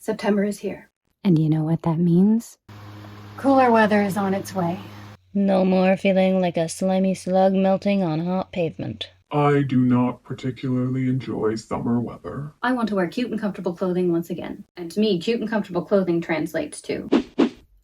September is here. And you know what that means? Cooler weather is on its way. No more feeling like a slimy slug melting on hot pavement. I do not particularly enjoy summer weather. I want to wear cute and comfortable clothing once again. And to me, cute and comfortable clothing translates to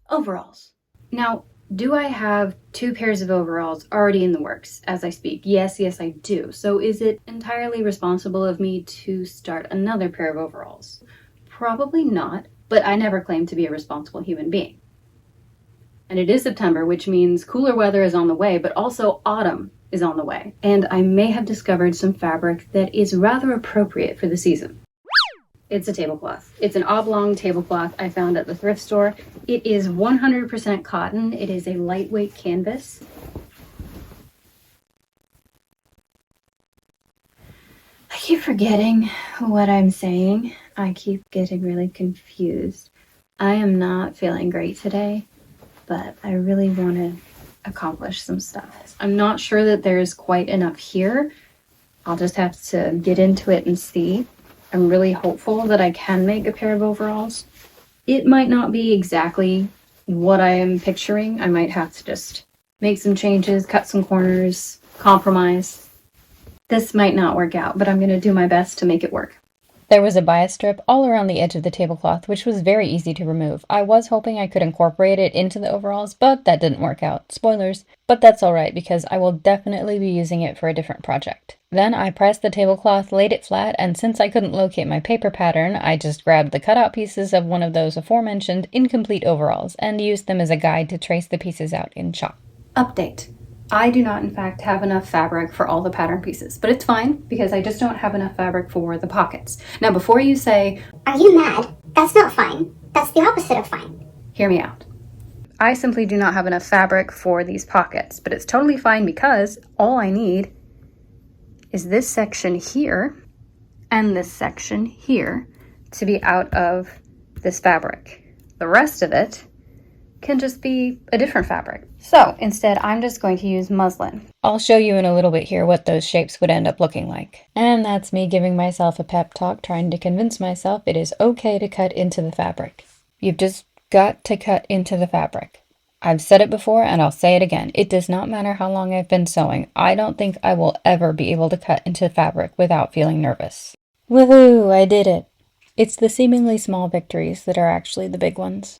overalls. Now, do I have 2 pairs of overalls already in the works as I speak? Yes, I do. So is it entirely responsible of me to start another pair of overalls? Probably not, but I never claimed to be a responsible human being. And it is September, which means cooler weather is on the way, but also autumn is on the way. And I may have discovered some fabric that is rather appropriate for the season. It's a tablecloth. It's an oblong tablecloth I found at the thrift store. It is 100% cotton. It is a lightweight canvas. I keep forgetting what I'm saying. I keep getting really confused. I am not feeling great today, but I really want to accomplish some stuff. I'm not sure that there's quite enough here. I'll just have to get into it and see. I'm really hopeful that I can make a pair of overalls. It might not be exactly what I am picturing. I might have to just make some changes, cut some corners, compromise. This might not work out, but I'm going to do my best to make it work. There was a bias strip all around the edge of the tablecloth, which was very easy to remove. I was hoping I could incorporate it into the overalls, but that didn't work out. Spoilers. But that's alright, because I will definitely be using it for a different project. Then I pressed the tablecloth, laid it flat, and since I couldn't locate my paper pattern, I just grabbed the cutout pieces of one of those aforementioned incomplete overalls and used them as a guide to trace the pieces out in chalk. Update. I do not, in fact, have enough fabric for all the pattern pieces, but it's fine because I just don't have enough fabric for the pockets. Now, before you say, "Are you mad?" That's not fine. That's the opposite of fine. Hear me out. I simply do not have enough fabric for these pockets, but it's totally fine because all I need is this section here and this section here to be out of this fabric. The rest of it can just be a different fabric. So instead, I'm just going to use muslin. I'll show you in a little bit here what those shapes would end up looking like. And that's me giving myself a pep talk, trying to convince myself it is okay to cut into the fabric. You've just got to cut into the fabric. I've said it before and I'll say it again. It does not matter how long I've been sewing. I don't think I will ever be able to cut into fabric without feeling nervous. Woohoo! I did it! It's the seemingly small victories that are actually the big ones.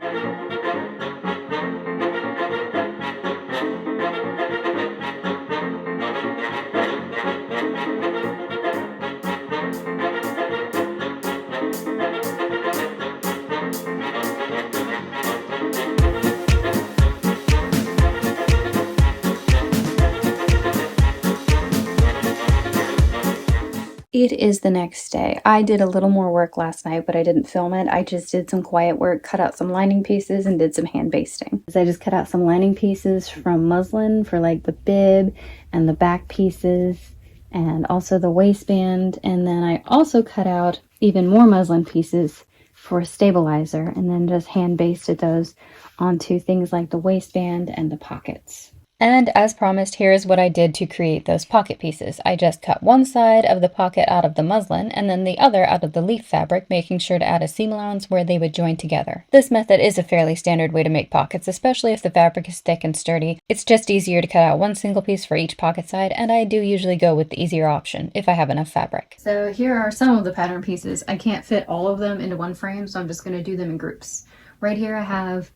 It is the next day. I did a little more work last night, but I didn't film it. I just did some quiet work, cut out some lining pieces, and did some hand basting. I just cut out some lining pieces from muslin for like the bib and the back pieces, and also the waistband. And then I also cut out even more muslin pieces for a stabilizer, and then just hand basted those onto things like the waistband and the pockets. And as promised, here is what I did to create those pocket pieces. I just cut one side of the pocket out of the muslin and then the other out of the leaf fabric, making sure to add a seam allowance where they would join together. This method is a fairly standard way to make pockets, especially if the fabric is thick and sturdy. It's just easier to cut out one single piece for each pocket side, and I do usually go with the easier option if I have enough fabric. So here are some of the pattern pieces. I can't fit all of them into one frame, so I'm just going to do them in groups. Right here I have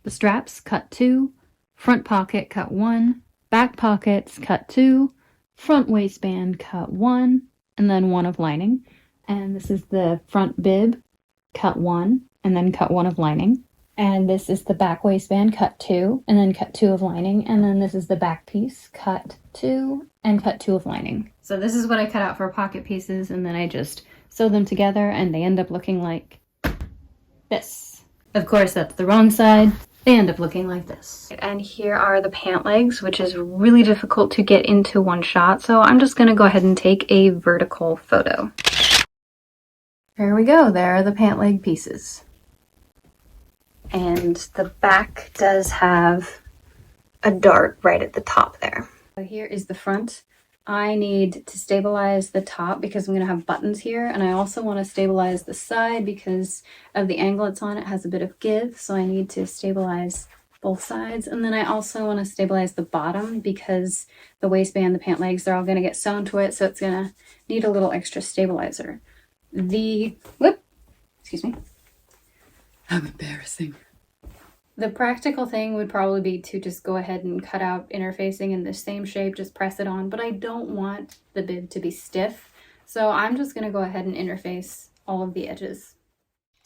the straps, cut 2. Front pocket, cut 1, back pockets, cut 2, front waistband, cut 1, and then 1 of lining. And this is the front bib, cut 1, and then cut 1 of lining. And this is the back waistband, cut 2, and then cut 2 of lining. And then this is the back piece, cut 2, and cut 2 of lining. So this is what I cut out for pocket pieces, and then I just sew them together, and they end up looking like this. Of course, that's the wrong side. They end up looking like this. And here are the pant legs, which is really difficult to get into one shot, so I'm just going to go ahead and take a vertical photo. There we go, there are the pant leg pieces. And the back does have a dart right at the top there. So here is the front I need to stabilize the top because I'm going to have buttons here, and I also want to stabilize the side because of the angle it's on. It has a bit of give, so I need to stabilize both sides. And then I also want to stabilize the bottom because the waistband, the pant legs, they're all going to get sewn to it, so it's going to need a little extra stabilizer. Excuse me. How embarrassing. The practical thing would probably be to just go ahead and cut out interfacing in the same shape, just press it on, but I don't want the bib to be stiff, so I'm just going to go ahead and interface all of the edges.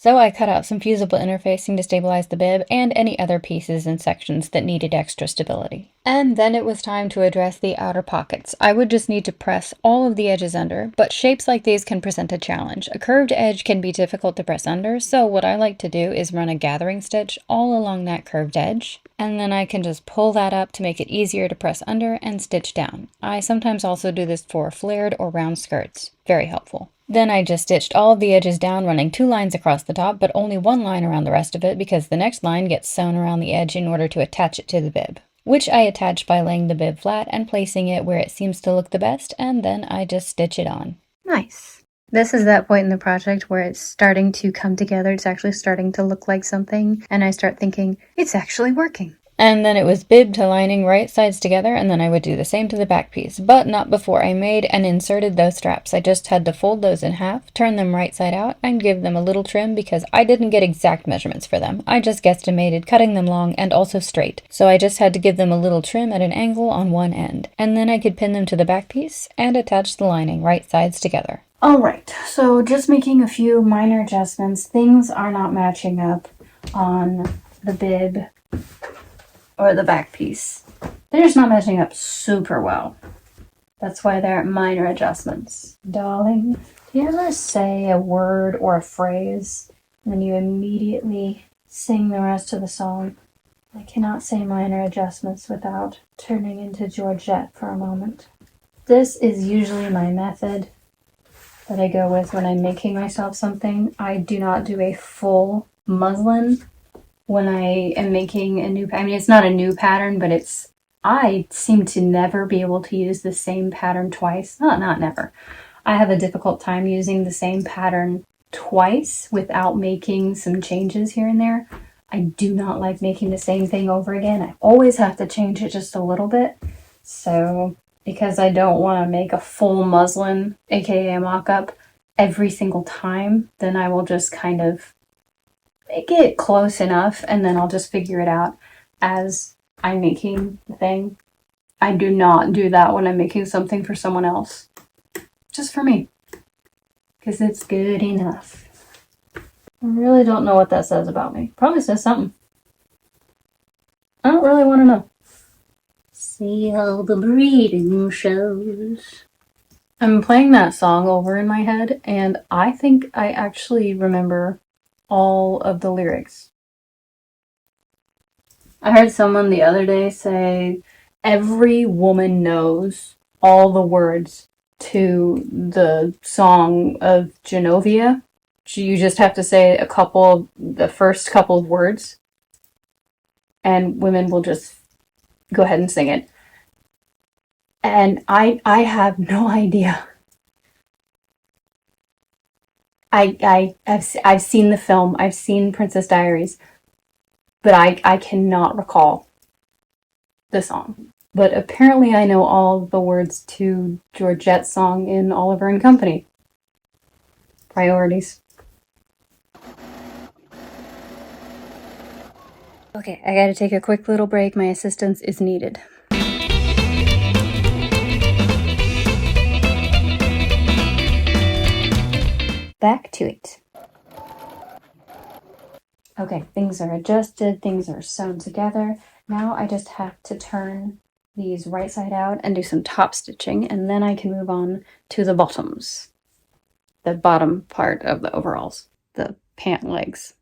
So I cut out some fusible interfacing to stabilize the bib and any other pieces and sections that needed extra stability. And then it was time to address the outer pockets. I would just need to press all of the edges under, but shapes like these can present a challenge. A curved edge can be difficult to press under, so what I like to do is run a gathering stitch all along that curved edge, and then I can just pull that up to make it easier to press under and stitch down. I sometimes also do this for flared or round skirts. Very helpful. Then I just stitched all of the edges down, running 2 lines across the top, but only 1 line around the rest of it because the next line gets sewn around the edge in order to attach it to the bib, which I attach by laying the bib flat and placing it where it seems to look the best, and then I just stitch it on. Nice. This is that point in the project where it's starting to come together. It's actually starting to look like something, and I start thinking, it's actually working. And then it was bib to lining right sides together, and then I would do the same to the back piece, but not before I made and inserted those straps. I just had to fold those in half, turn them right side out, and give them a little trim because I didn't get exact measurements for them. I just guesstimated cutting them long and also straight, so I just had to give them a little trim at an angle on one end. And then I could pin them to the back piece and attach the lining right sides together. Alright, so just making a few minor adjustments. Things are not matching up on the bib or the back piece. They're just not matching up super well. That's why they're minor adjustments. Darling, do you ever say a word or a phrase and then you immediately sing the rest of the song? I cannot say minor adjustments without turning into Georgette for a moment. This is usually my method that I go with when I'm making myself something. I do not do a full muslin when I am making a new, I mean, it's not a new pattern, but I seem to never be able to use the same pattern twice. Not never. I have a difficult time using the same pattern twice without making some changes here and there. I do not like making the same thing over again. I always have to change it just a little bit. So, because I don't want to make a full muslin, aka a mock-up, every single time, then I will just kind of make it close enough, and then I'll just figure it out as I'm making the thing. I do not do that when I'm making something for someone else. Just for me. Because it's good enough. I really don't know what that says about me. Probably says something. I don't really want to know. See how the breeding shows. I'm playing that song over in my head, and I think I actually remember all of the lyrics. I heard someone the other day say every woman knows all the words to the song of Genovia. You just have to say the first couple of words, and women will just go ahead and sing it. And I have no idea. I've seen the film, I've seen Princess Diaries, but I cannot recall the song. But apparently I know all the words to Georgette's song in Oliver and Company. Priorities. Okay, I gotta take a quick little break. My assistance is needed. Back to it. Okay, things are adjusted, things are sewn together. Now I just have to turn these right side out and do some top stitching, and then I can move on to the bottoms. The bottom part of the overalls, the pant legs.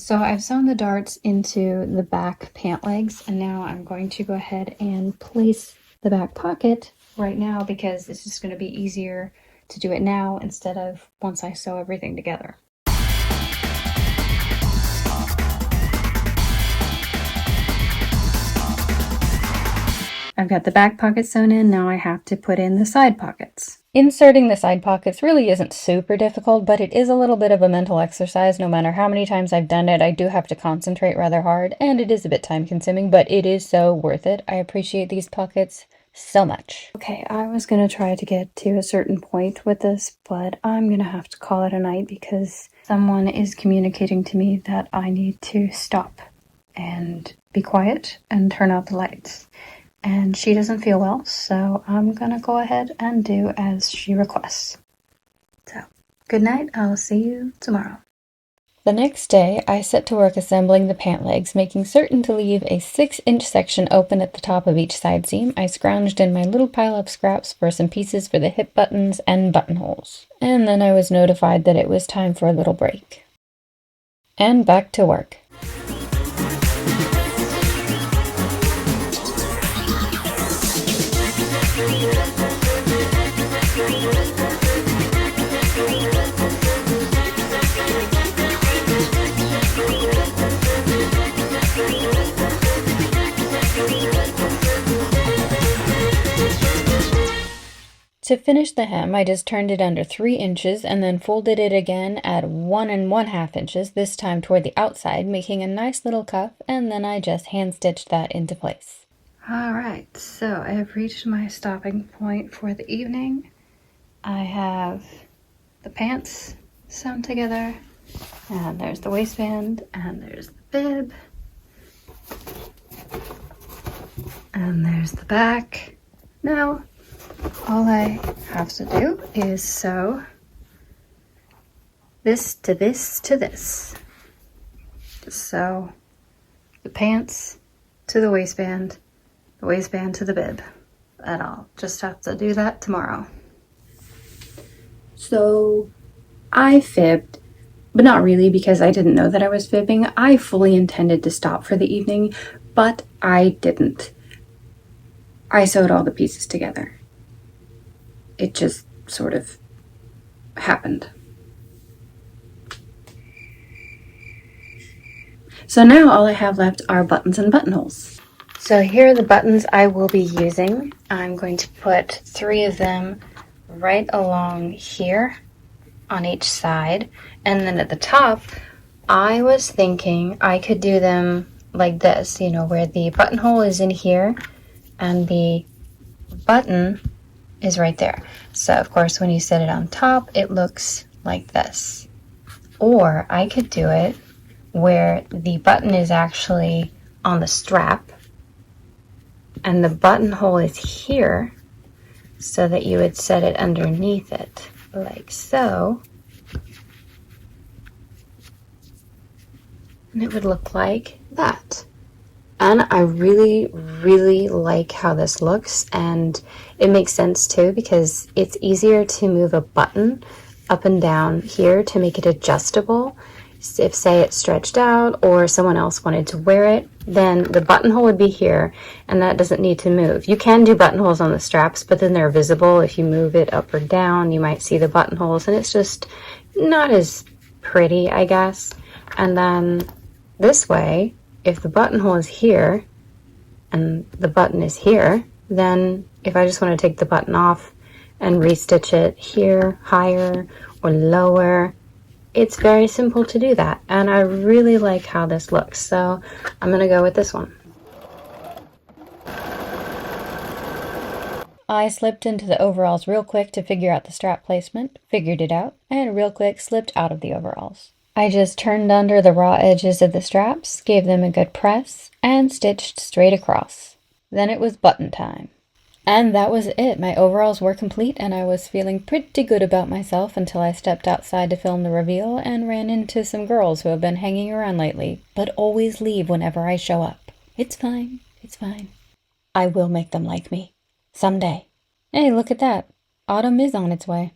So I've sewn the darts into the back pant legs, and now I'm going to go ahead and place the back pocket right now because it's just going to be easier to do it now instead of once I sew everything together. I've got the back pocket sewn in, now I have to put in the side pockets. Inserting the side pockets really isn't super difficult, but it is a little bit of a mental exercise. No matter how many times I've done it, I do have to concentrate rather hard, and it is a bit time consuming, but it is so worth it. I appreciate these pockets so much. Okay, I was going to try to get to a certain point with this, but I'm going to have to call it a night because someone is communicating to me that I need to stop and be quiet and turn out the lights. And she doesn't feel well, so I'm gonna go ahead and do as she requests. So, good night, I'll see you tomorrow. The next day, I set to work assembling the pant legs, making certain to leave a 6-inch section open at the top of each side seam. I scrounged in my little pile of scraps for some pieces for the hip buttons and buttonholes. And then I was notified that it was time for a little break. And back to work. To finish the hem, I just turned it under 3 inches and then folded it again at 1 1/2 inches, this time toward the outside, making a nice little cuff, and then I just hand stitched that into place. Alright, so I have reached my stopping point for the evening. I have the pants sewn together, and there's the waistband, and there's the bib, and there's the back. Now, all I have to do is sew this to this to this. Just sew the pants to the waistband to the bib. And I'll just have to do that tomorrow. So I fibbed, but not really because I didn't know that I was fibbing. I fully intended to stop for the evening, but I didn't. I sewed all the pieces together. It just sort of happened. So now all I have left are buttons and buttonholes. So here are the buttons I will be using. I'm going to put 3 of them right along here on each side. And then at the top, I was thinking I could do them like this, you know, where the buttonhole is in here and the button is right there. So of course when you set it on top, it looks like this. Or I could do it where the button is actually on the strap and the buttonhole is here, so that you would set it underneath it, like so. And it would look like that. And I really, really like how this looks, and it makes sense too because it's easier to move a button up and down here to make it adjustable. If, say, it's stretched out or someone else wanted to wear it, then the buttonhole would be here and that doesn't need to move. You can do buttonholes on the straps, but then they're visible. If you move it up or down, you might see the buttonholes and it's just not as pretty, I guess. And then this way, if the buttonhole is here and the button is here, then if I just want to take the button off and restitch it here, higher or lower, it's very simple to do that. And I really like how this looks, so I'm going to go with this one. I slipped into the overalls real quick to figure out the strap placement, figured it out, and real quick slipped out of the overalls. I just turned under the raw edges of the straps, gave them a good press, and stitched straight across. Then it was button time. And that was it. My overalls were complete and I was feeling pretty good about myself until I stepped outside to film the reveal and ran into some girls who have been hanging around lately, but always leave whenever I show up. It's fine. It's fine. I will make them like me. Someday. Hey, look at that. Autumn is on its way.